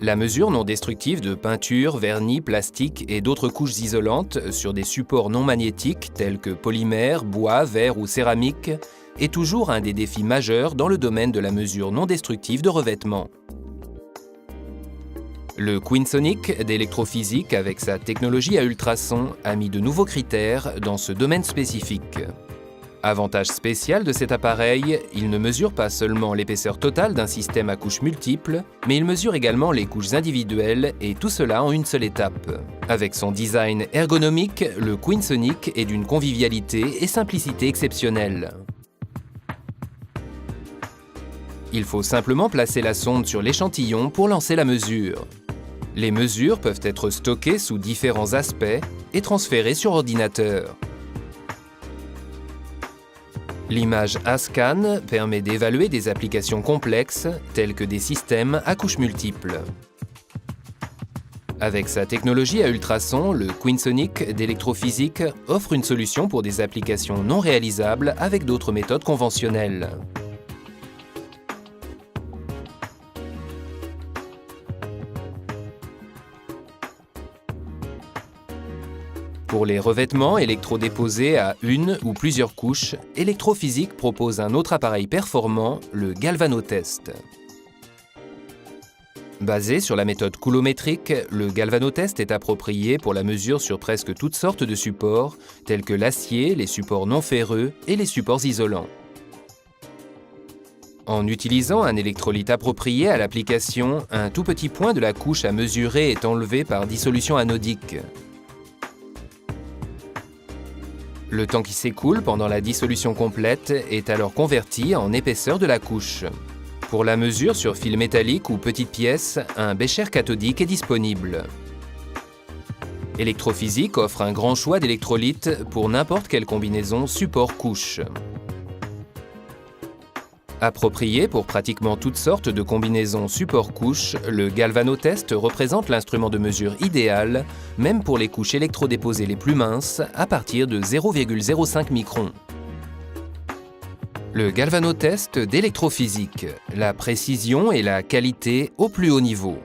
La mesure non destructive de peinture, vernis, plastique et d'autres couches isolantes sur des supports non magnétiques tels que polymères, bois, verre ou céramique est toujours un des défis majeurs dans le domaine de la mesure non destructive de revêtement. Le QueenSonic d'électrophysique, avec sa technologie à ultrasons, a mis de nouveaux critères dans ce domaine spécifique. Avantage spécial de cet appareil, il ne mesure pas seulement l'épaisseur totale d'un système à couches multiples, mais il mesure également les couches individuelles et tout cela en une seule étape. Avec son design ergonomique, le QueenSonic est d'une convivialité et simplicité exceptionnelle. Il faut simplement placer la sonde sur l'échantillon pour lancer la mesure. Les mesures peuvent être stockées sous différents aspects et transférées sur ordinateur. L'image A-Scan permet d'évaluer des applications complexes, telles que des systèmes à couches multiples. Avec sa technologie à ultrasons, le QueenSonic d'électrophysique offre une solution pour des applications non réalisables avec d'autres méthodes conventionnelles. Pour les revêtements électrodéposés à une ou plusieurs couches, Electrophysique propose un autre appareil performant, le galvanotest. Basé sur la méthode coulométrique, le galvanotest est approprié pour la mesure sur presque toutes sortes de supports, tels que l'acier, les supports non ferreux et les supports isolants. En utilisant un électrolyte approprié à l'application, un tout petit point de la couche à mesurer est enlevé par dissolution anodique. Le temps qui s'écoule pendant la dissolution complète est alors converti en épaisseur de la couche. Pour la mesure sur fil métallique ou petite pièce, un bécher cathodique est disponible. Electrophysique offre un grand choix d'électrolytes pour n'importe quelle combinaison support-couche. Approprié pour pratiquement toutes sortes de combinaisons support-couche, le galvanotest représente l'instrument de mesure idéal, même pour les couches électrodéposées les plus minces, à partir de 0,05 microns. Le galvanotest d'électrophysique, la précision et la qualité au plus haut niveau.